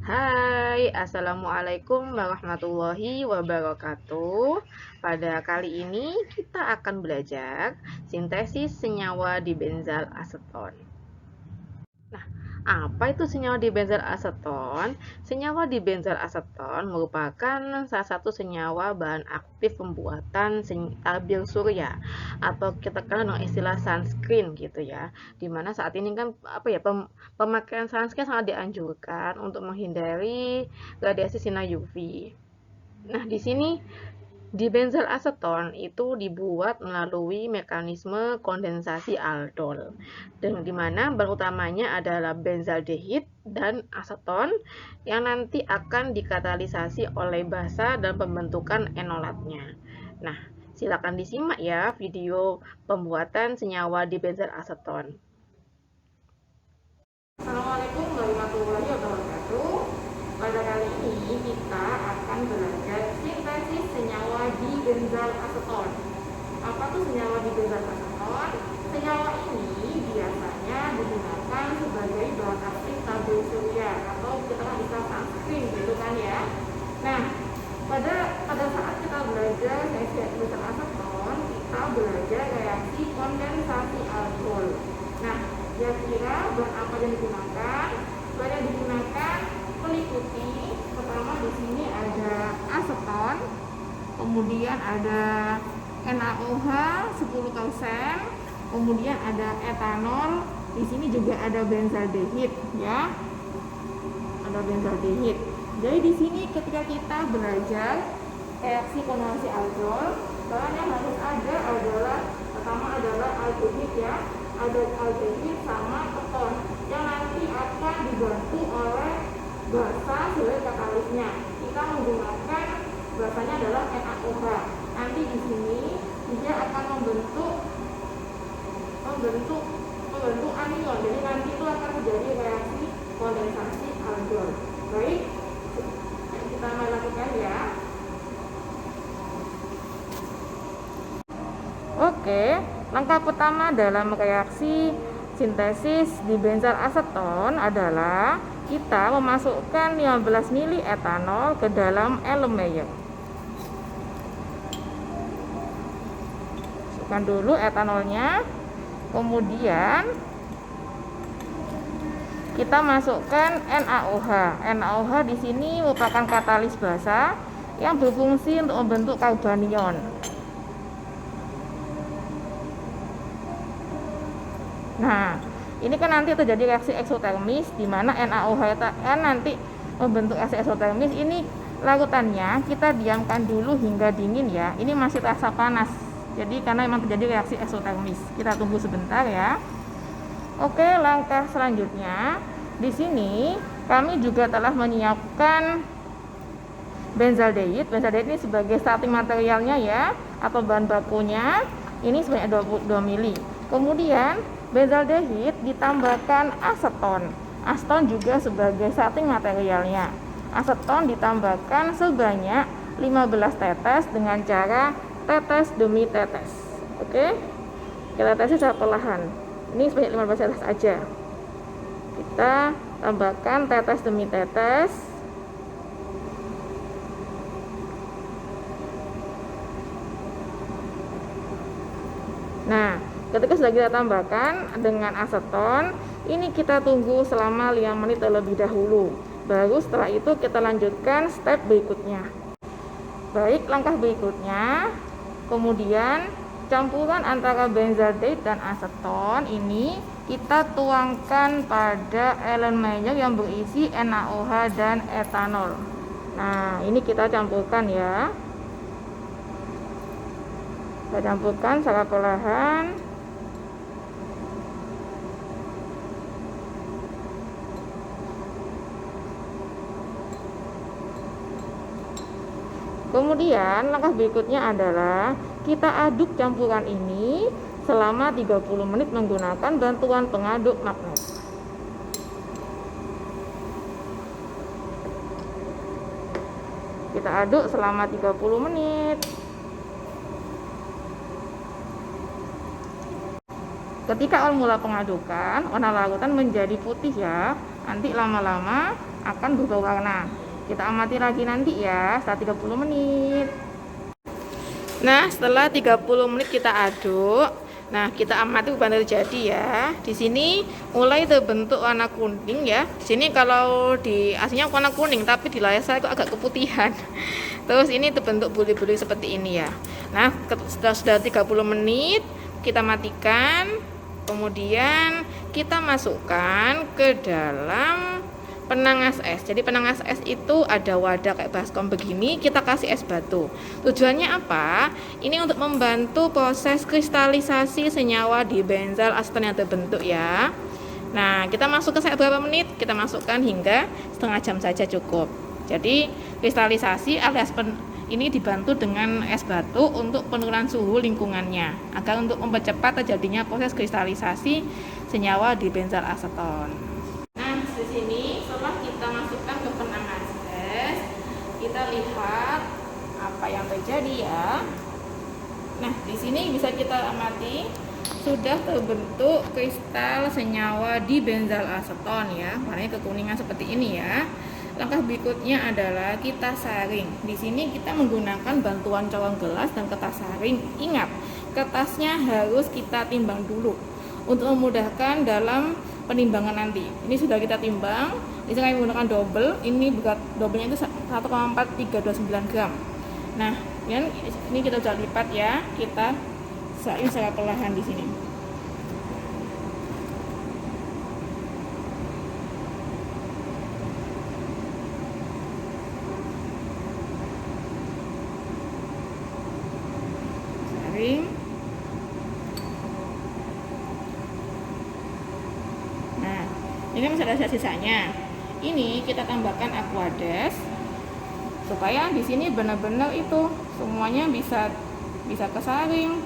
Hai, Assalamualaikum warahmatullahi wabarakatuh. Pada kali ini kita akan belajar sintesis senyawa dibenzal aseton. Nah, apa itu senyawa dibenzal aseton? Senyawa dibenzal aseton merupakan salah satu senyawa bahan aktif pembuatan tabir surya atau kita kenal dengan istilah sunscreen gitu ya. Dimana saat ini kan pemakaian sunscreen sangat dianjurkan untuk menghindari radiasi sinar UV. Nah, di sini Dibenzal aseton itu dibuat melalui mekanisme kondensasi aldol, dan di mana bahan utamanya adalah benzaldehid dan aseton yang nanti akan dikatalisasi oleh basa dan pembentukan enolatnya. Nah, silakan disimak ya video pembuatan senyawa dibenzal aseton. Assalamualaikum warahmatullahi wabarakatuh. Pada kali ini kita akan belajar sintesis senyawa dibenzal aseton. Apa tuh senyawa dibenzal aseton? Senyawa ini biasanya digunakan sebagai bahan aktif tabir surya atau kita bisa sunscreen gitu kan ya. Nah, pada saat kita belajar senyawa dibenzal aseton, kita belajar reaksi kondensasi aldol. Nah, kira-kira bahan apa yang digunakan? Bahan yang digunakan meliputi pertama di sini ada aseton, kemudian ada NaOH 10%, kemudian ada etanol, di sini juga ada benzaldehid ya. Ada benzaldehid. Jadi di sini ketika kita belajar reaksi kondensasi aldol, bahan yang harus ada adalah pertama adalah aldehid ya. Ada aldehid sama keton yang nanti akan dibantu oleh basa sebagai katalisnya. Kita menggunakan basanya adalah NaOH. Nanti di sini dia akan membentuk anion. Jadi nanti itu akan terjadi reaksi kondensasi aldol. Baik, kita lakukan ya. Oke, langkah pertama dalam reaksi sintesis dibenzal aseton adalah kita memasukkan 15 ml etanol ke dalam Erlenmeyer. Masukkan dulu etanolnya, kemudian kita masukkan NaOH. NaOH di sini merupakan katalis basa yang berfungsi untuk membentuk karbanion. Nah, ini kan nanti terjadi reaksi eksotermis di mana NaOH nanti membentuk reaksi eksotermis. Ini larutannya kita diamkan dulu hingga dingin ya. Ini masih terasa panas. Jadi karena memang terjadi reaksi eksotermis. Kita tunggu sebentar ya. Oke, langkah selanjutnya di sini kami juga telah menyiapkan benzaldehid. Benzaldehid ini sebagai starting materialnya ya, atau bahan bakunya. Ini sebanyak 22 ml. Kemudian benzaldehid ditambahkan aseton. Aseton juga sebagai starting materialnya. Aseton ditambahkan sebanyak 15 tetes dengan cara tetes demi tetes. Oke, kita tetes secara perlahan. Ini sebanyak 15 tetes aja. Kita tambahkan tetes demi tetes. Nah, ketika sudah kita tambahkan dengan aseton, ini kita tunggu selama 5 menit terlebih dahulu. Baru setelah itu kita lanjutkan step berikutnya. Baik, langkah berikutnya, kemudian campuran antara benzaldehid dan aseton ini kita tuangkan pada Erlenmeyer yang berisi NaOH dan etanol. Nah, ini kita campurkan ya. Kita campurkan secara perlahan. Kemudian langkah berikutnya adalah kita aduk campuran ini selama 30 menit menggunakan bantuan pengaduk magnet. Kita aduk selama 30 menit. Ketika awal mula pengadukan, warna larutan menjadi putih ya. Nanti lama-lama akan berubah warna. Kita amati lagi nanti ya setelah 30 menit. Nah, setelah 30 menit kita aduk. Nah, kita amati apa yang terjadi ya. Di sini mulai terbentuk warna kuning ya. Di sini kalau di aslinya warna kuning, tapi di layar saya kok agak keputihan. Terus ini terbentuk buli-buli seperti ini ya. Nah, setelah 30 menit kita matikan. Kemudian kita masukkan ke dalam penangas es. Jadi penangas es itu ada wadah kayak baskom begini, kita kasih es batu. Tujuannya apa? Ini untuk membantu proses kristalisasi senyawa di benzal aseton yang terbentuk ya. Nah, kita masukkan sampai berapa menit? Kita masukkan hingga setengah jam saja cukup. Jadi kristalisasi alias ini dibantu dengan es batu untuk penurunan suhu lingkungannya agar untuk mempercepat terjadinya proses kristalisasi senyawa di benzal aseton. Nah, di sini setelah kita masukkan ke penangas es, kita lihat apa yang terjadi ya. Nah, di sini bisa kita amati sudah terbentuk kristal senyawa di benzal aseton ya. Warnanya kekuningan seperti ini ya. Langkah berikutnya adalah kita saring. Di sini kita menggunakan bantuan corong gelas dan kertas saring. Ingat, kertasnya harus kita timbang dulu untuk memudahkan dalam penimbangan nanti. Ini sudah kita timbang. Di sini kami menggunakan double. Ini berat doublenya itu 1,4329 gram. Nah, ini kita sudah lipat ya. Kita saring secara perlahan di sini. Saring. Nah, ini masih ada sisanya. Ini kita tambahkan aquades supaya di sini benar-benar itu semuanya bisa kesaring,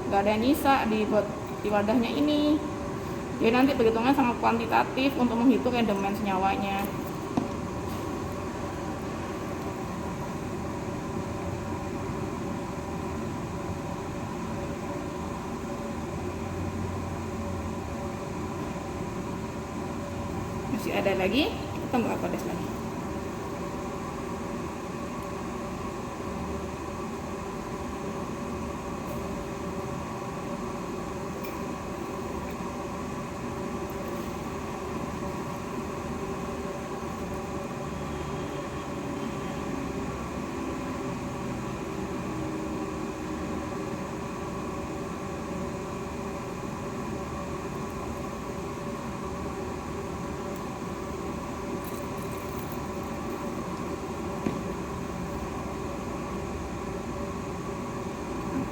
nggak ada yang nyisa di wadahnya ini. Jadi nanti perhitungannya sangat kuantitatif untuk menghitung rendemen senyawanya. Masih ada lagi, kita tambah aquades lagi.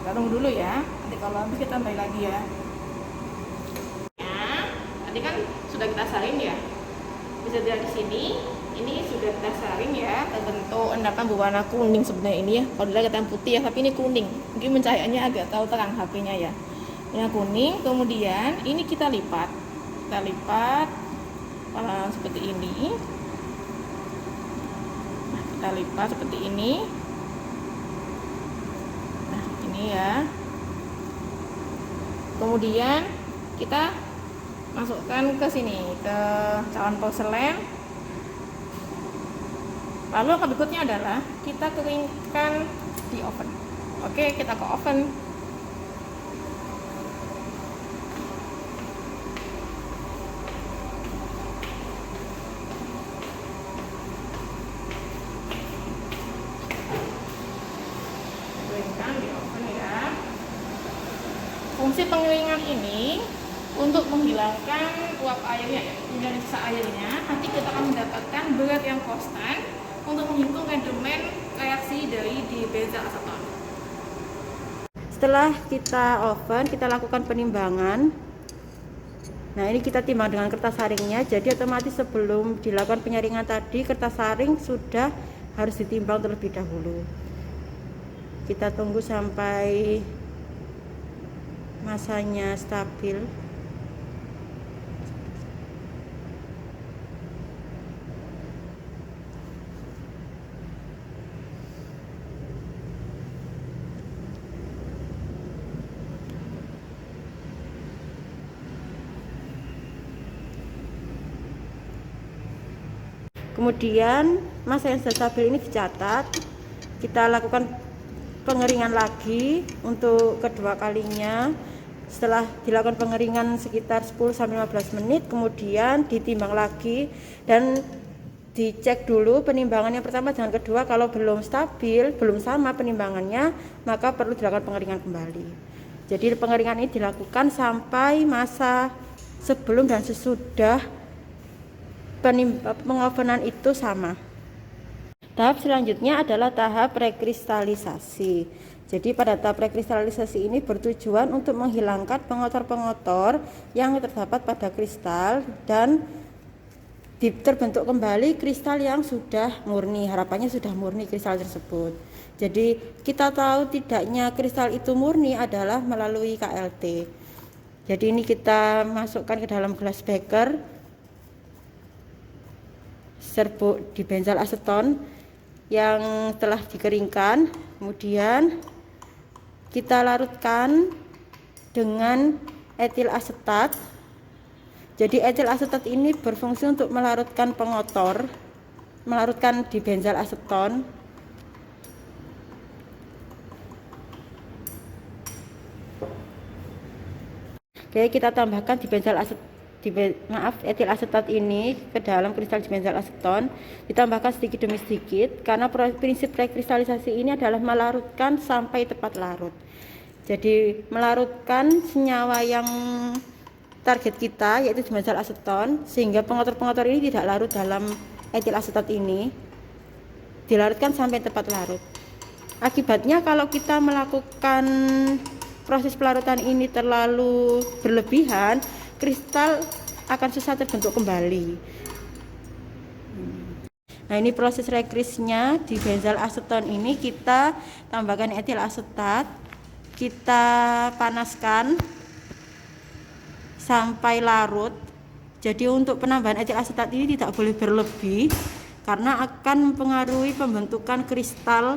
Kita tunggu dulu ya, nanti kalau habis kita tambah lagi ya. Tadi kan sudah kita saring ya, bisa dilihat di sini, ini sudah kita saring ya, terbentuk endapan berwarna kuning sebenarnya ini ya. Kalau dilihat kita putih ya, tapi ini kuning. Mungkin pencahayaannya agak terlalu terang HP-nya ya. Ini kuning, kemudian ini kita lipat seperti ini. Nah, kita lipat seperti ini. Ya, kemudian kita masukkan ke sini, ke cawan porselen. Lalu yang berikutnya adalah kita keringkan di oven. Oke, kita ke oven. Fungsi pengeringan ini untuk menghilangkan uap airnya, menghilangkan sisa airnya. Nanti kita akan mendapatkan berat yang konstan untuk menghitung rendemen reaksi dari di benzal aseton. Setelah kita oven, kita lakukan penimbangan. Nah, ini kita timbang dengan kertas saringnya. Jadi otomatis sebelum dilakukan penyaringan tadi, kertas saring sudah harus ditimbang terlebih dahulu. Kita tunggu sampai masanya stabil. Kemudian masa yang sudah stabil ini dicatat. Kita lakukan pengeringan lagi untuk kedua kalinya. Setelah dilakukan pengeringan sekitar 10-15 menit, kemudian ditimbang lagi dan dicek dulu penimbangan yang pertama dengan kedua. Kalau belum stabil, belum sama penimbangannya, maka perlu dilakukan pengeringan kembali. Jadi pengeringan ini dilakukan sampai masa sebelum dan sesudah pengovenan itu sama. Tahap selanjutnya adalah tahap rekristalisasi. Jadi pada tahap rekristalisasi ini bertujuan untuk menghilangkan pengotor-pengotor yang terdapat pada kristal dan terbentuk kembali kristal yang sudah murni. Harapannya sudah murni kristal tersebut. Jadi kita tahu tidaknya kristal itu murni adalah melalui KLT. Jadi ini kita masukkan ke dalam gelas beker, serbuk dibenzal aseton yang telah dikeringkan, kemudian kita larutkan dengan etil asetat. Jadi etil asetat ini berfungsi untuk melarutkan pengotor, melarutkan di benzal aseton. Oke, kita tambahkan di benzal etil asetat ini ke dalam kristal di benzal aseton. Ditambahkan sedikit demi sedikit karena prinsip rekristalisasi ini adalah melarutkan sampai tepat larut. Jadi melarutkan senyawa yang target kita yaitu di benzal aseton, sehingga pengotor-pengotor ini tidak larut dalam etil asetat ini, dilarutkan sampai tepat larut. Akibatnya kalau kita melakukan proses pelarutan ini terlalu berlebihan, kristal akan susah terbentuk kembali. Nah, ini proses rekrisnya di benzal aseton ini. Kita tambahkan etil asetat, kita panaskan sampai larut. Jadi untuk penambahan etil asetat ini tidak boleh berlebih karena akan mempengaruhi pembentukan kristal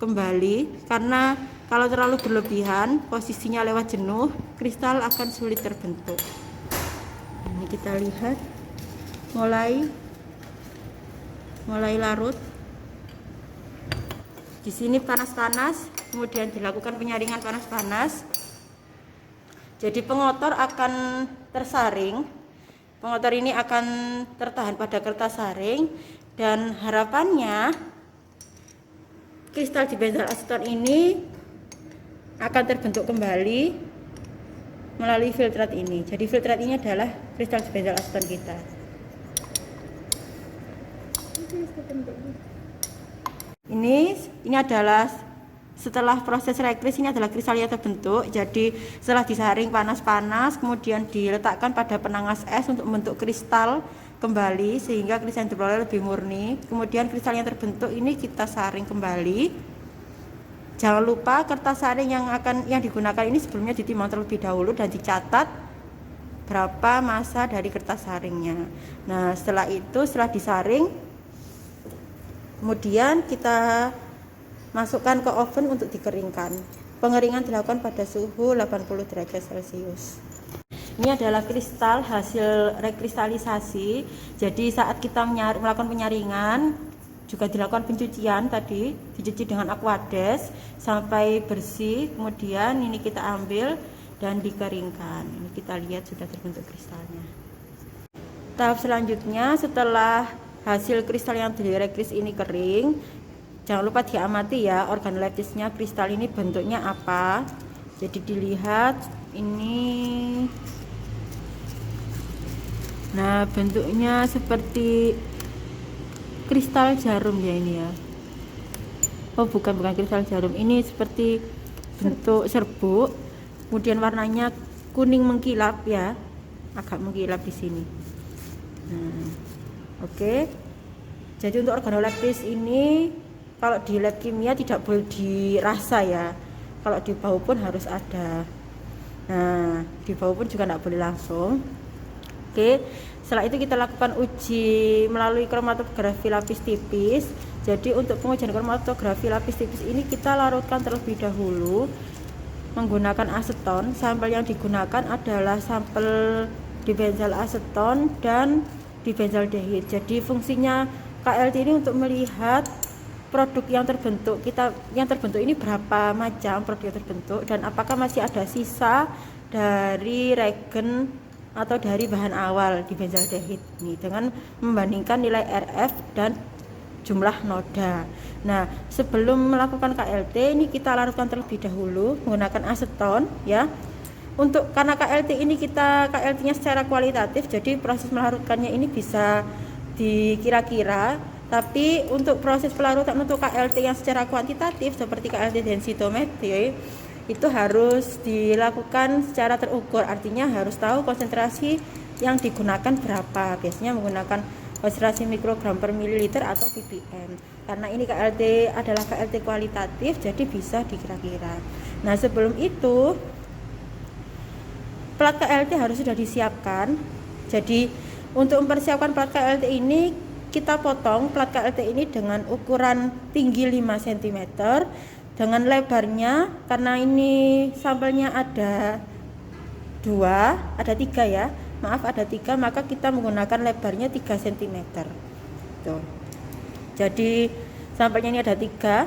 kembali. Karena kalau terlalu berlebihan, posisinya lewat jenuh, kristal akan sulit terbentuk. Ini kita lihat mulai larut. Di sini panas-panas, kemudian dilakukan penyaringan panas-panas. Jadi pengotor akan tersaring. Pengotor ini akan tertahan pada kertas saring dan harapannya kristal di benzal aseton ini akan terbentuk kembali melalui filtrat ini. Jadi filtrat ini adalah kristal di benzal aseton kita. Ini adalah setelah proses rekris, ini adalah kristal yang terbentuk. Jadi setelah disaring panas-panas, kemudian diletakkan pada penangas es untuk membentuk kristal kembali sehingga kristal yang diperoleh lebih murni. Kemudian kristal yang terbentuk ini kita saring kembali. Jangan lupa kertas saring yang digunakan ini sebelumnya ditimbang terlebih dahulu dan dicatat berapa massa dari kertas saringnya. Nah, setelah disaring, kemudian kita masukkan ke oven untuk dikeringkan. Pengeringan dilakukan pada suhu 80 derajat Celcius. Ini adalah kristal hasil rekristalisasi. Jadi saat kita melakukan penyaringan, juga dilakukan pencucian tadi, dicuci dengan aquades sampai bersih. Kemudian ini kita ambil dan dikeringkan. Ini kita lihat sudah terbentuk kristalnya. Tahap selanjutnya, setelah hasil kristal yang direkris ini kering, jangan lupa diamati ya organoleptisnya kristal ini bentuknya apa. Jadi dilihat ini. Nah, bentuknya seperti kristal jarum ya ini ya. Oh, bukan kristal jarum. Ini seperti bentuk serbuk. Kemudian warnanya kuning mengkilap ya. Agak mengkilap di sini. Nah, oke. Jadi untuk organoleptis ini kalau di lab kimia tidak boleh dirasa ya. Kalau di bau pun harus ada. Nah, di bau pun juga tidak boleh langsung. Oke, setelah itu kita lakukan uji melalui kromatografi lapis tipis. Jadi untuk pengujian kromatografi lapis tipis ini kita larutkan terlebih dahulu menggunakan aseton. Sampel yang digunakan adalah sampel dibenzal aseton dan di benzaldehid. Jadi fungsinya KLT ini untuk melihat produk yang terbentuk ini berapa macam produk yang terbentuk dan apakah masih ada sisa dari regen atau dari bahan awal di benzaldehid ini dengan membandingkan nilai RF dan jumlah noda. Nah, sebelum melakukan KLT ini kita larutkan terlebih dahulu menggunakan aseton ya. Karena KLT ini KLT-nya secara kualitatif, jadi proses melarutkannya ini bisa dikira-kira. Tapi untuk proses pelarutan untuk KLT yang secara kuantitatif seperti KLT densitometri itu harus dilakukan secara terukur, artinya harus tahu konsentrasi yang digunakan berapa. Biasanya menggunakan konsentrasi mikrogram per mililiter atau ppm. Karena ini KLT adalah KLT kualitatif, jadi bisa dikira-kira. Nah, sebelum itu plat KLT harus sudah disiapkan. Jadi untuk mempersiapkan plat KLT ini, kita potong plat KLT ini dengan ukuran tinggi 5 cm dengan lebarnya, karena ini sampelnya ada 3 ya, maka kita menggunakan lebarnya 3 cm. Tuh. Jadi sampelnya ini ada 3,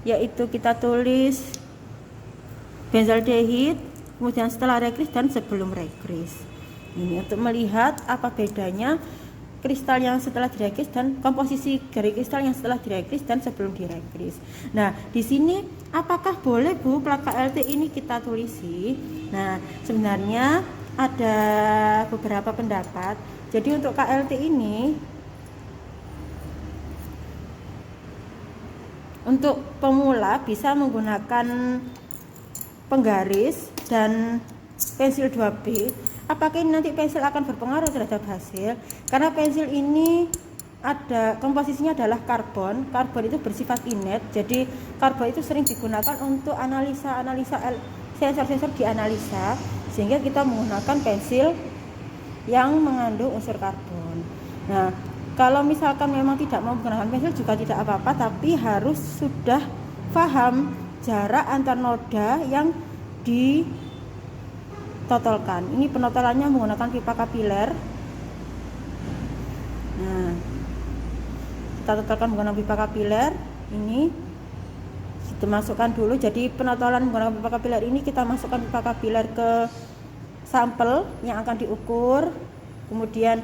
yaitu kita tulis benzaldehid, kemudian setelah rekris dan sebelum rekris. Ini untuk melihat apa bedanya kristal yang setelah direkris dan komposisi dari kristal yang setelah direkris dan sebelum direkris. Nah, di sini apakah boleh Bu plat KLT ini kita tulisi? Nah, sebenarnya ada beberapa pendapat. Jadi untuk KLT ini, untuk pemula bisa menggunakan penggaris dan pensil 2B. Apakah ini nanti pensil akan berpengaruh terhadap hasil? Karena pensil ini komposisinya adalah karbon. Karbon itu bersifat inet. Jadi karbon itu sering digunakan untuk analisa sensor-sensor dianalisa, sehingga kita menggunakan pensil yang mengandung unsur karbon. Nah, kalau misalkan memang tidak mau menggunakan pensil juga tidak apa-apa, tapi harus sudah paham jarak antar noda yang ditotolkan. Ini penotolannya menggunakan pipa kapiler. Nah, kita totolkan menggunakan pipa kapiler. Ini kita masukkan dulu. Jadi penotolan menggunakan pipa kapiler ini kita masukkan pipa kapiler ke sampel yang akan diukur, kemudian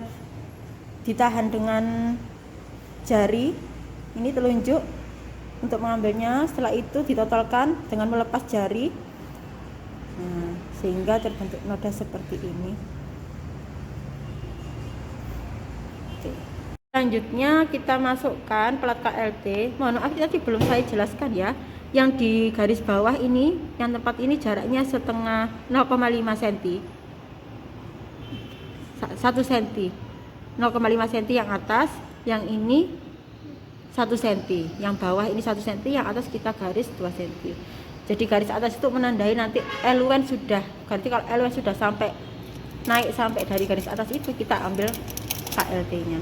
ditahan dengan jari, ini telunjuk untuk mengambilnya. Setelah itu ditotolkan dengan melepas jari, nah, sehingga terbentuk noda seperti ini. Oke. Selanjutnya kita masukkan plat KLT. Mohon maaf tadi belum saya jelaskan ya, yang di garis bawah ini, yang tempat ini jaraknya 0,5 cm, 1 cm, 0,5 cm yang atas, yang ini 1 cm, yang bawah ini 1 cm, yang atas kita garis 2 cm. Jadi garis atas itu menandai nanti LUN sudah, berarti kalau LUN sudah naik sampai dari garis atas itu kita ambil KLT nya.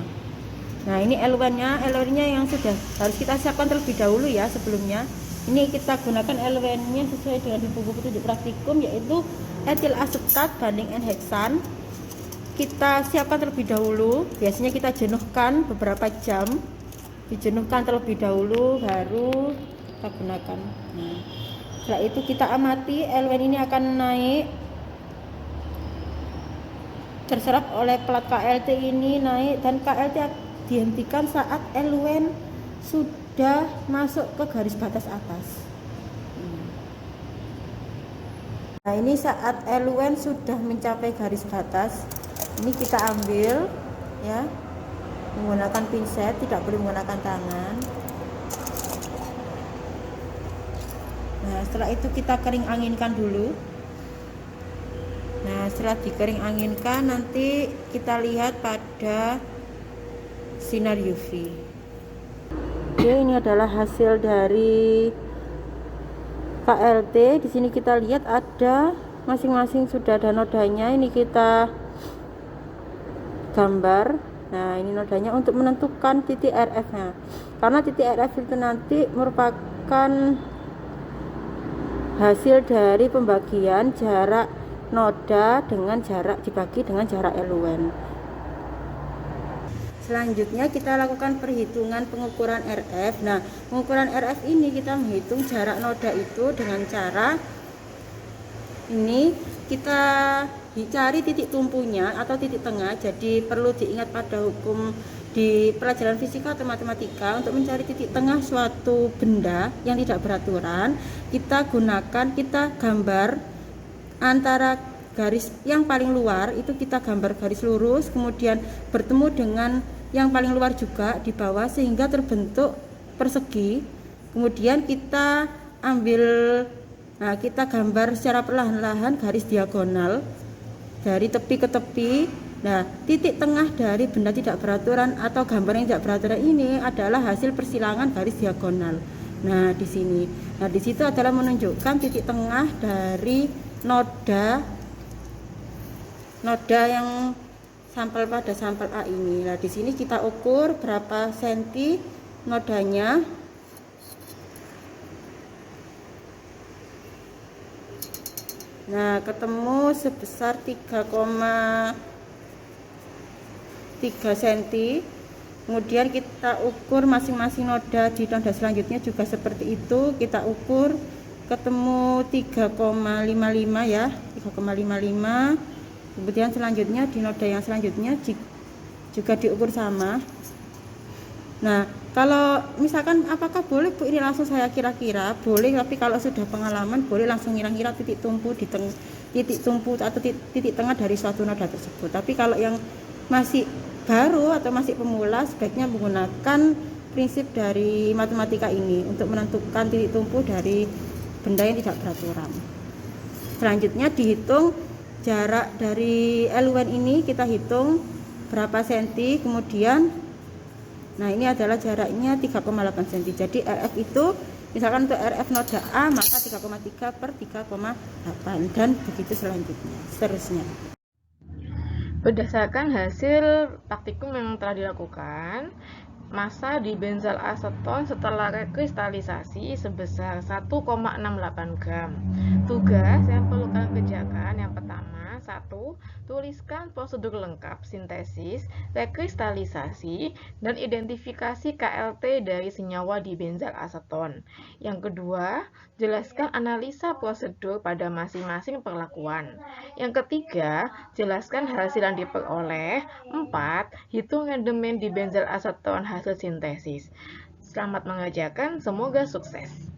Nah, ini LUN-nya yang sudah harus kita siapkan terlebih dahulu ya sebelumnya. Ini kita gunakan LUN-nya sesuai dengan buku petunjuk praktikum, yaitu etil asetat banding N-heksan. Kita siapkan terlebih dahulu, biasanya kita jenuhkan beberapa jam, dijenuhkan terlebih dahulu baru kita gunakan. Nah, setelah itu kita amati LUN ini akan naik, terserap oleh plat KLT ini naik, dan KLT dihentikan saat LUN sudah masuk ke garis batas atas. Nah, ini saat LUN sudah mencapai garis batas, ini kita ambil ya menggunakan pinset, tidak boleh menggunakan tangan. Nah, setelah itu kita kering anginkan dulu. Nah, setelah dikering anginkan, nanti kita lihat pada sinar UV. Oke, ini adalah hasil dari KLT. Di sini kita lihat ada masing-masing sudah ada nodanya. Ini kita gambar. Nah, ini nodanya untuk menentukan titik RF-nya. Karena titik RF itu nanti merupakan hasil dari pembagian jarak noda dengan jarak dibagi dengan jarak LUN. Selanjutnya kita lakukan perhitungan pengukuran RF. Nah, pengukuran RF ini kita menghitung jarak noda itu dengan cara ini kita cari titik tumpunya atau titik tengah. Jadi perlu diingat pada hukum di pelajaran fisika atau matematika, untuk mencari titik tengah suatu benda yang tidak beraturan, kita gambar antara garis yang paling luar itu, kita gambar garis lurus, kemudian bertemu dengan yang paling luar juga di bawah sehingga terbentuk persegi. Kemudian kita gambar secara perlahan-lahan garis diagonal dari tepi ke tepi. Nah, titik tengah dari benda tidak beraturan atau gambar yang tidak beraturan ini adalah hasil persilangan garis diagonal. Nah, di sini. Nah, di situ adalah menunjukkan titik tengah dari noda yang pada sampel A ini. Nah, di sini kita ukur berapa senti nodanya. Nah, ketemu sebesar 3,3 cm. Kemudian kita ukur masing-masing noda di noda selanjutnya juga seperti itu, kita ukur ketemu 3,55 ya, 3,55. Kemudian selanjutnya di noda yang selanjutnya juga diukur sama. Nah, kalau misalkan apakah boleh Bu ini langsung saya kira-kira? Boleh, tapi kalau sudah pengalaman boleh langsung kira-kira titik tumpu atau titik tengah dari suatu noda tersebut. Tapi kalau yang masih baru atau masih pemula, sebaiknya menggunakan prinsip dari matematika ini untuk menentukan titik tumpu dari benda yang tidak beraturan. Selanjutnya dihitung jarak dari LUN ini, kita hitung berapa senti. Kemudian nah, ini adalah jaraknya 3,8 cm. Jadi RF itu misalkan untuk RF noda A maka 3,3 per 3,8 dan begitu seterusnya. Berdasarkan hasil praktikum yang telah dilakukan, massa di benzal aseton setelah rekristalisasi sebesar 1,68 gram. Tugas yang perlu kalian kerjakan yang pertama, 1. Tuliskan prosedur lengkap sintesis, rekristalisasi, dan identifikasi KLT dari senyawa di benzal aseton. Yang kedua, jelaskan analisa prosedur pada masing-masing perlakuan. Yang ketiga, jelaskan hasil yang diperoleh. 4. Hitung rendemen di benzal aseton hasil sintesis. Selamat mengerjakan, semoga sukses.